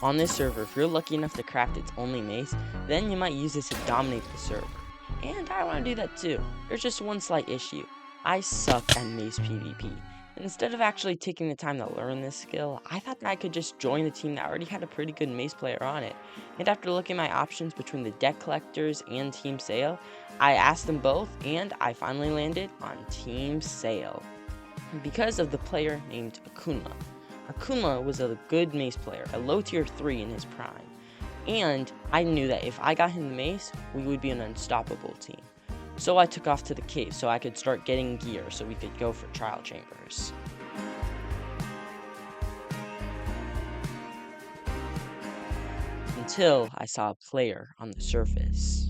On this server, if you're lucky enough to craft its only mace, then you might use this to dominate the server. And I want to do that too. There's just one slight issue. I suck at mace PvP. And instead of actually taking the time to learn this skill, I thought that I could just join the team that already had a pretty good mace player on it. And after looking at my options between the deck collectors and Team Sale, I asked them both and I finally landed on Team Sale. Because of the player named Akuma. Akuma was a good mace player, a low tier 3 in his prime. And I knew that if I got him the mace, we would be an unstoppable team. So I took off to the cave so I could start getting gear so we could go for trial chambers. Until I saw a player on the surface.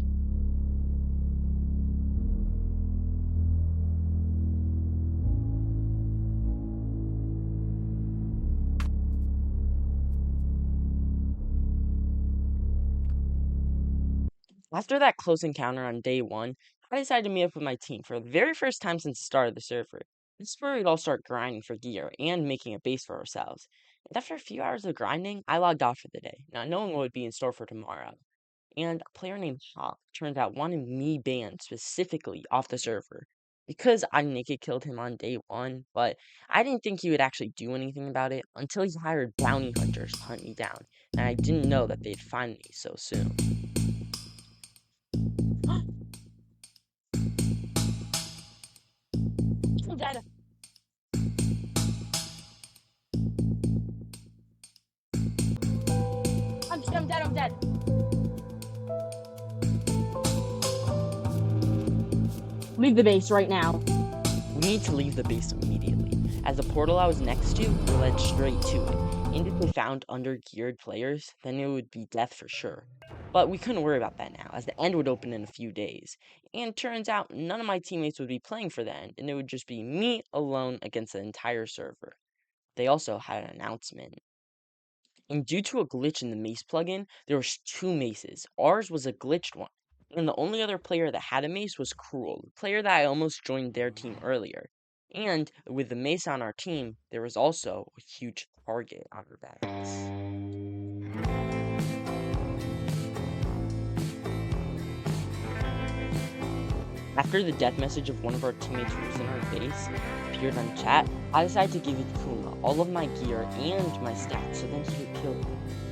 After that close encounter on day 1, I decided to meet up with my team for the very first time since the start of the server. This is where we'd all start grinding for gear and making a base for ourselves. And after a few hours of grinding, I logged off for the day, not knowing what would be in store for tomorrow. And a player named Hawk turned out wanted me banned specifically off the server because I naked killed him on day 1, but I didn't think he would actually do anything about it until he hired bounty hunters to hunt me down, and I didn't know that they'd find me so soon. I'm dead. I'm dead, I'm dead. Leave the base right now. We need to leave the base immediately, as the portal I was next to led straight to it, and if we found under-geared players, then it would be death for sure. But we couldn't worry about that now, as the end would open in a few days, and turns out none of my teammates would be playing for the end, and it would just be me alone against the entire server. They also had an announcement. And due to a glitch in the Mace plugin, there was 2 maces. Ours was a glitched one. And the only other player that had a mace was Cruel, the player that I almost joined their team earlier. And with the mace on our team, there was also a huge target on our backs. After the death message of one of our teammates who was in our base appeared on chat, I decided to give it Kuma all of my gear and my stats so then he could kill me.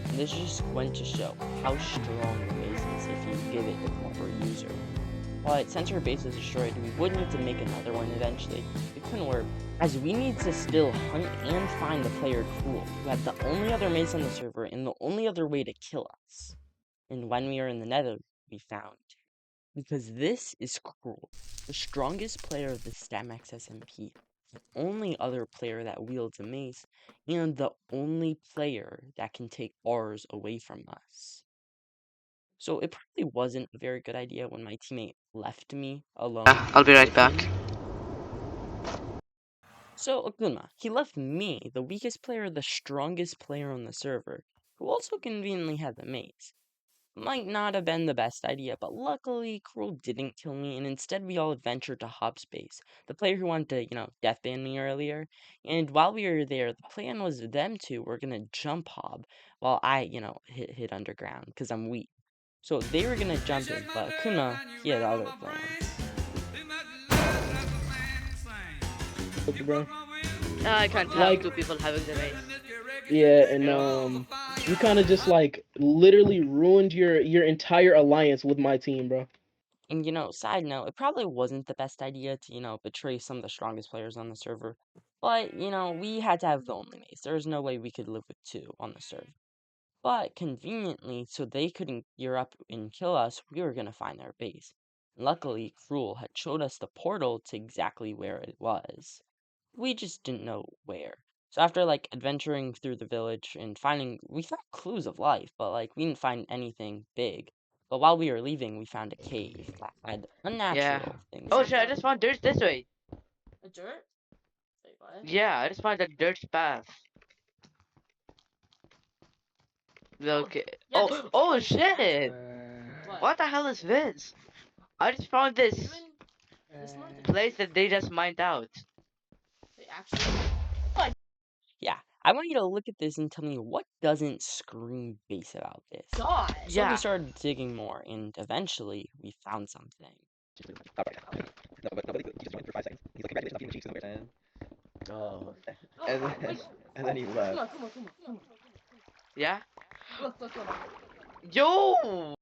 And this just went to show how strong the mace is if you give it the proper user. But since our base was destroyed, we would need to make another one eventually. It couldn't work, as we need to still hunt and find the player Cruel, who had the only other mace on the server and the only other way to kill us. And when we were in the nether, we found because this is Cruel, the strongest player of the Statmax Smp, the only other player that wields a mace, and the only player that can take ours away from us. So it probably wasn't a very good idea when my teammate left me alone. I'll be right back. So Akuma, he left me, the weakest player, the strongest player on the server, who also conveniently had the mace. Might not have been the best idea, but luckily Cruel didn't kill me, and instead we all adventured to Hob's base, the player who wanted to, death ban me earlier. And while we were there, the plan was them two were gonna jump Hob while I, hit underground, because I'm weak. So they were gonna jump him, but Akuma, he had other plans. Okay, bro. I can't have 2 people having the race. Yeah, and you kind of just like literally ruined your entire alliance with my team, bro. And side note, it probably wasn't the best idea to, betray some of the strongest players on the server. But, we had to have the only mace. There was no way we could live with 2 on the server. But conveniently, so they couldn't gear up and kill us, we were gonna find their base. Luckily, Cruel had showed us the portal to exactly where it was. We just didn't know where. So after adventuring through the village and we found clues of life, but we didn't find anything big. But while we were leaving, we found a cave that had unnatural things. Oh shit, I just found dirt this way. A dirt? Wait, what? Yeah, I just found a dirt path. Okay. Oh shit! What the hell is this? I just found this place that they just mined out. Yeah, I want you to look at this and tell me what doesn't scream base about this. God. So Yeah. we started digging more, and eventually we found something. Oh, and then, and then he left. Come on. Yeah. Look. Yo.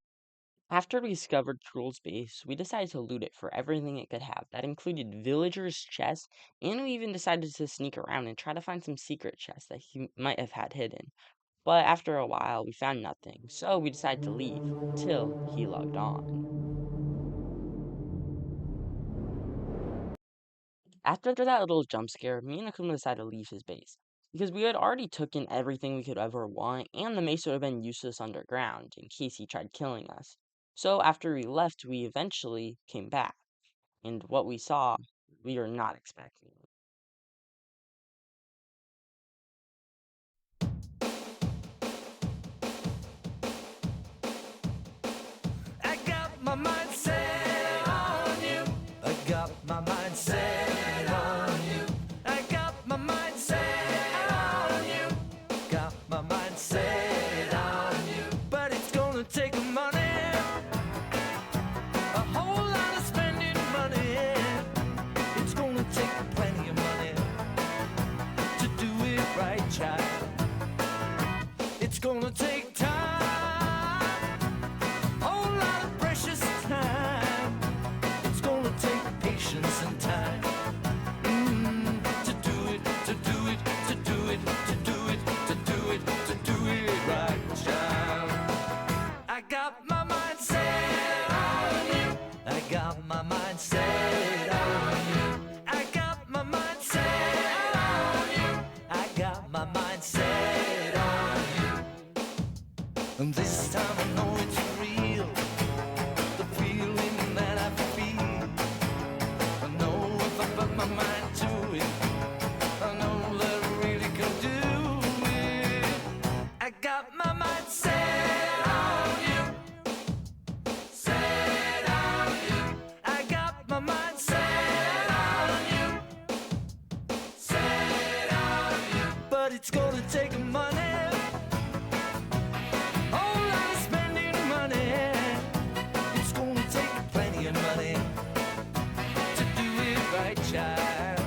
After we discovered Troll's base, we decided to loot it for everything it could have. That included villagers' chests, and we even decided to sneak around and try to find some secret chests that he might have had hidden. But after a while, we found nothing, so we decided to leave until he logged on. After that little jump scare, me and Akuma decided to leave his base, because we had already taken everything we could ever want, and the mace would have been useless underground in case he tried killing us. So after we left, we eventually came back, and what we saw, we were not expecting. I got my mind set on you. I got my mind set on you. I got my mind set on you. Got my mind set on you. But it's gonna take money. A whole lot of spending money. It's gonna take plenty of money to do it right, child. It's gonna take time. Patience and time to do it right, child. I got my mind set on you. I got my mind set on you. I got my mind set on you. I got my mind set on you. And this time I know it's real. The feeling that I feel. Put my mind to it. I know that I really can do it. I got my mind set on you. Set on you. I got my mind set on you. Set on you. But it's gonna take money. Whole lot of spending money. It's gonna take plenty of money. Right, child.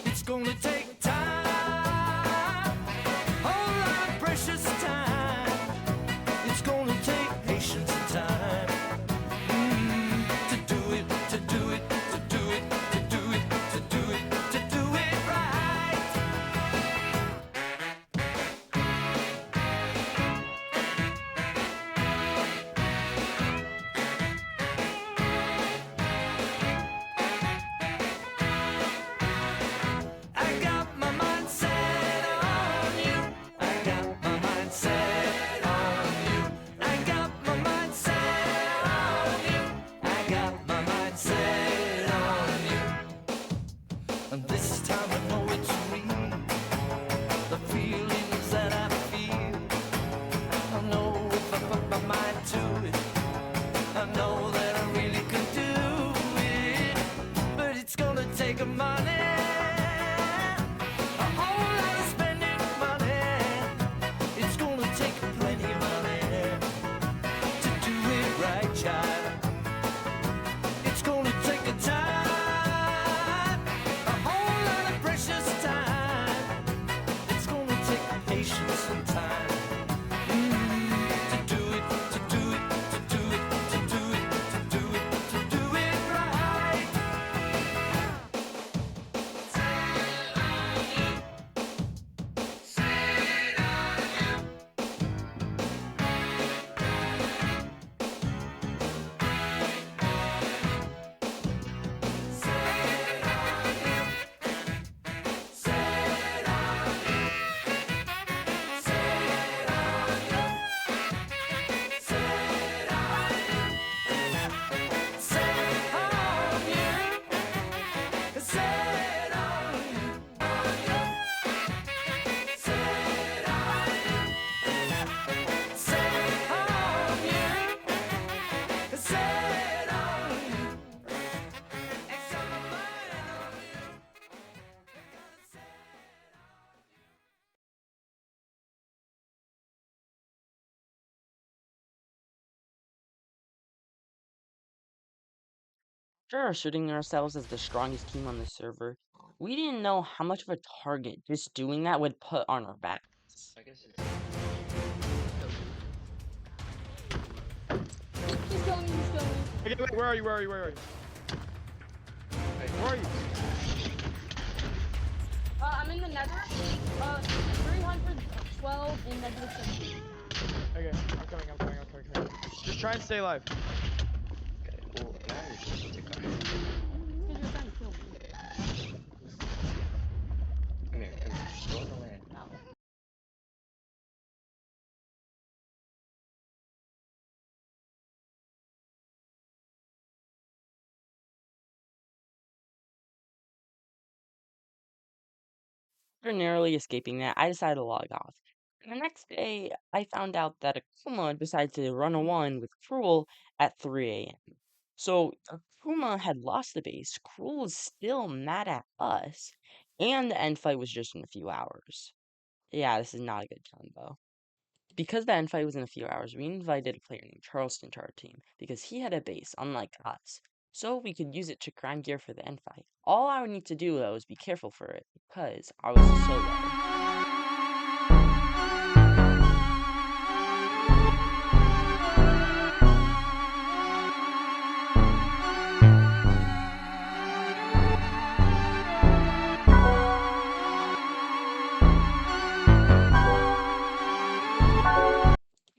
It's gonna take time, whole lot of precious After asserting ourselves as the strongest team on the server, we didn't know how much of a target just doing that would put on our backs. I guess it's. He's killing me, he's killing me. Okay, wait, where are you? Where are you? Where are you? Where are you? I'm in the nether. 312 in negative 17. Okay, I'm coming. Just try and stay alive. Okay, well, now you're supposed to come. Because you're trying to kill me. Come here. Go on the land. After narrowly escaping that, I decided to log off. And the next day, I found out that Akuma decided to run a 1 with Cruel at 3 a.m. So Akuma had lost the base, Cruel was still mad at us, and the end fight was just in a few hours. Yeah, this is not a good time though. Because the end fight was in a few hours, we invited a player named Charleston to our team because he had a base, unlike us. So we could use it to grind gear for the end fight. All I would need to do though is be careful for it because I was solo.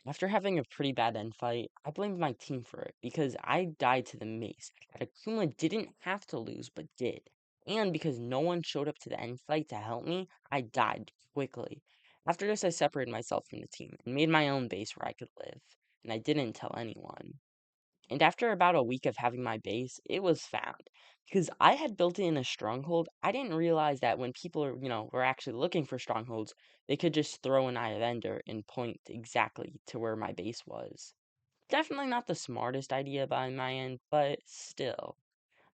After having a pretty bad end fight, I blamed my team for it because I died to the Mace that Akuma didn't have to lose but did. And because no one showed up to the end fight to help me, I died quickly. After this, I separated myself from the team and made my own base where I could live. And I didn't tell anyone. And after about a week of having my base, it was found. Because I had built it in a stronghold, I didn't realize that when people were actually looking for strongholds, they could just throw an Eye of Ender and point exactly to where my base was. Definitely not the smartest idea by my end, but still.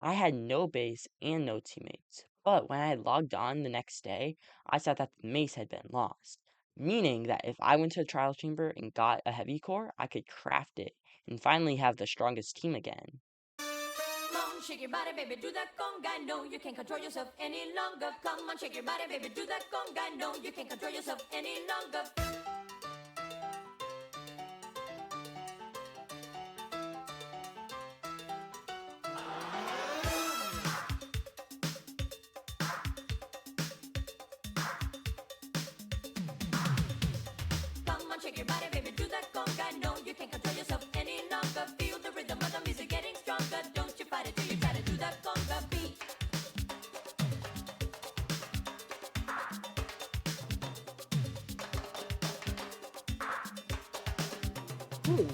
I had no base and no teammates. But when I had logged on the next day, I saw that the mace had been lost. Meaning that if I went to a trial chamber and got a heavy core, I could craft it and finally have the strongest team again. Come on, shake your body, baby, do that conga. No, you can't control yourself any longer. Come on, shake your body, baby, do that conga. No, you can't control yourself any longer. Come on, shake your body, baby, do that conga. No, you can't control yourself any longer. Feel the rhythm of the music getting stronger. Don't you fight it till you try to do that conga beat. Ooh.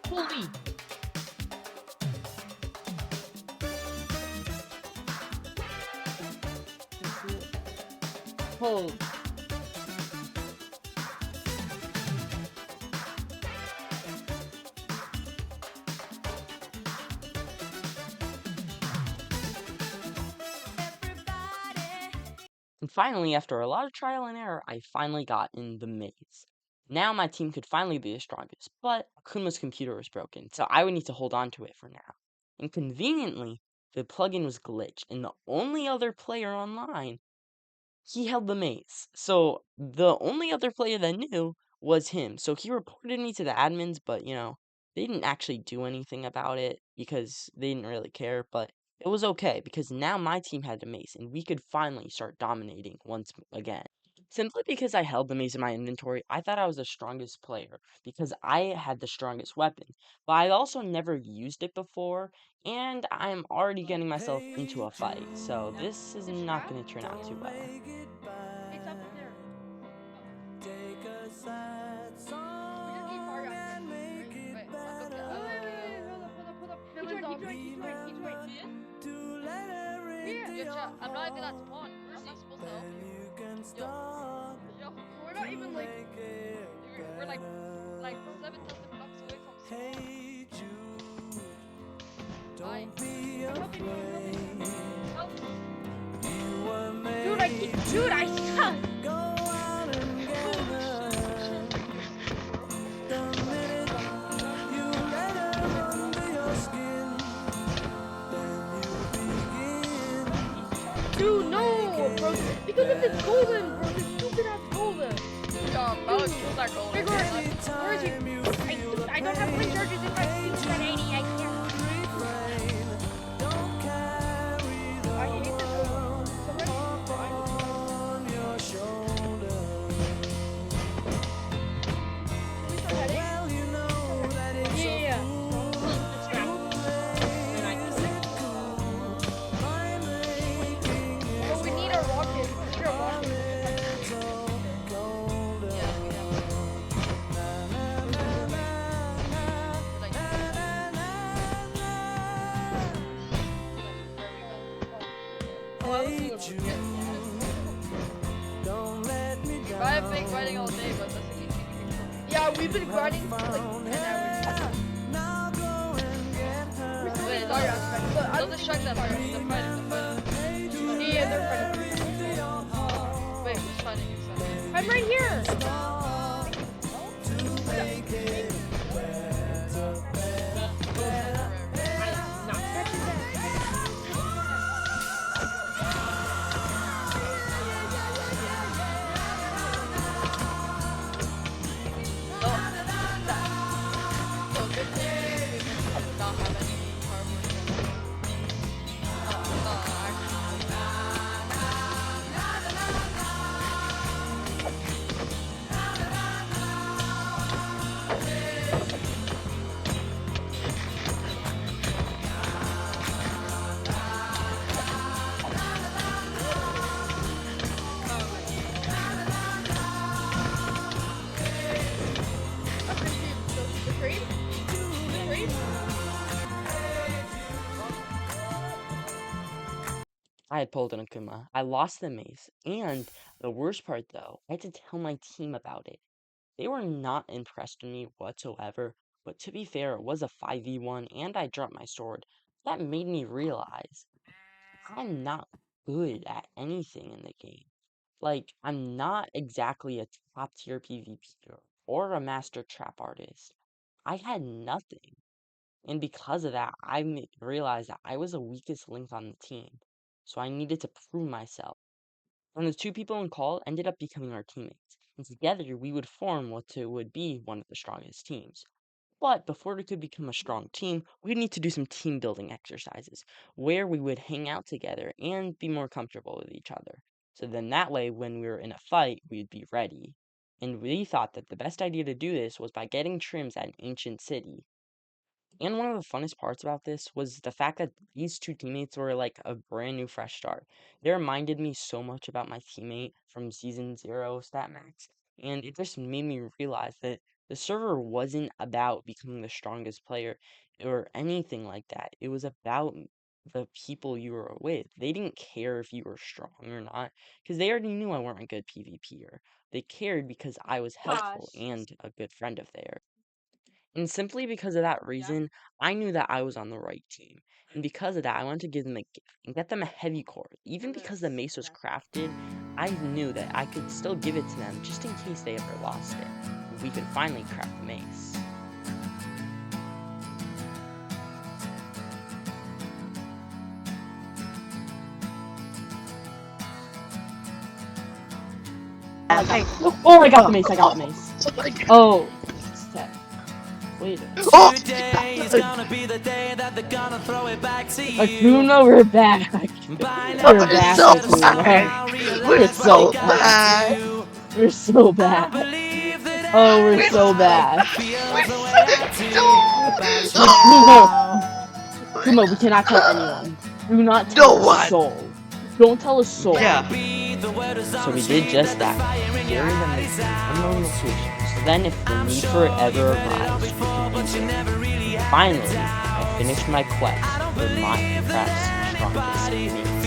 Holy. Hold. And finally, after a lot of trial and error, I finally got in the maze. Now my team could finally be the strongest, but Akuma's computer was broken, so I would need to hold on to it for now. And conveniently, the plugin was glitched, and the only other player online, he held the mace. So the only other player that knew was him. So he reported me to the admins, but they didn't actually do anything about it because they didn't really care, but it was okay because now my team had the mace and we could finally start dominating once again. Simply because I held the mace in my inventory, I thought I was the strongest player because I had the strongest weapon. But I also never used it before, and I'm already getting myself into a fight, so this is not going to turn out too well. It's up there. Take a sad We song just need Mario. and make it Wait, better. hold up. He joined. To let everything Yo, chat, I'm not even at spawn. Where's he supposed to help then you? you can start Yo, we're not even like, make it we're like better. 7,000 blocks away from spawn. Hey Jude, Bye. don't be Help me, afraid. help me. You were Dude, I made suck. go out and get her. The minute you let her under your skin, Because of this golden, bro. This stupid ass golden. That was that goal. Where is he? I don't have recharges if I use that 80. I can't. I hate this golden. Yeah. But we need a rocket. We need a rocket. I've been grinding all day, but that's okay. Yeah, we've been grinding for like 10 hours. Wait, Sorry, don't distract them. They're fighting. Yeah, they're fighting. Wait, who's fighting? I'm right here. I had pulled an Akuma. I lost the mace. And the worst part though, I had to tell my team about it. They were not impressed with me whatsoever, but to be fair, it was a 5v1 and I dropped my sword. That made me realize I'm not good at anything in the game. Like, I'm not exactly a top tier PvPer or a master trap artist. I had nothing. And because of that, I realized that I was the weakest link on the team. So I needed to prove myself. And the two people in call ended up becoming our teammates. And together we would form what would be one of the strongest teams. But before we could become a strong team, we'd need to do some team building exercises where we would hang out together and be more comfortable with each other. So then that way, when we were in a fight, we'd be ready. And we thought that the best idea to do this was by getting trims at an ancient city. And one of the funnest parts about this was the fact that these two teammates were like a brand new fresh start. They reminded me so much about my teammate from season 0 Statmax. And it just made me realize that the server wasn't about becoming the strongest player or anything like that. It was about the people you were with. They didn't care if you were strong or not, because they already knew I weren't a good PvPer. They cared because I was helpful and a good friend of theirs. And simply because of that reason, I knew that I was on the right team. And because of that, I wanted to give them a gift and get them a heavy core. Even because the mace was crafted, I knew that I could still give it to them just in case they ever lost it. We could finally craft the mace. Oh, I got the mace, I got the mace. Oh, step. Wait. Today is gonna be the day that they're gonna throw it back to you. Akuma, we're back. We're back, Akuma. We're so bad. We're so bad. Oh, we're so bad. Akuma, we cannot tell anyone. Do not tell a soul. Don't tell a soul. Yeah. So we did just that. Here is an unknown location. So then if the need for it ever arrives, we can use it. Finally, I finished my quest for Minecraft's strongest mace.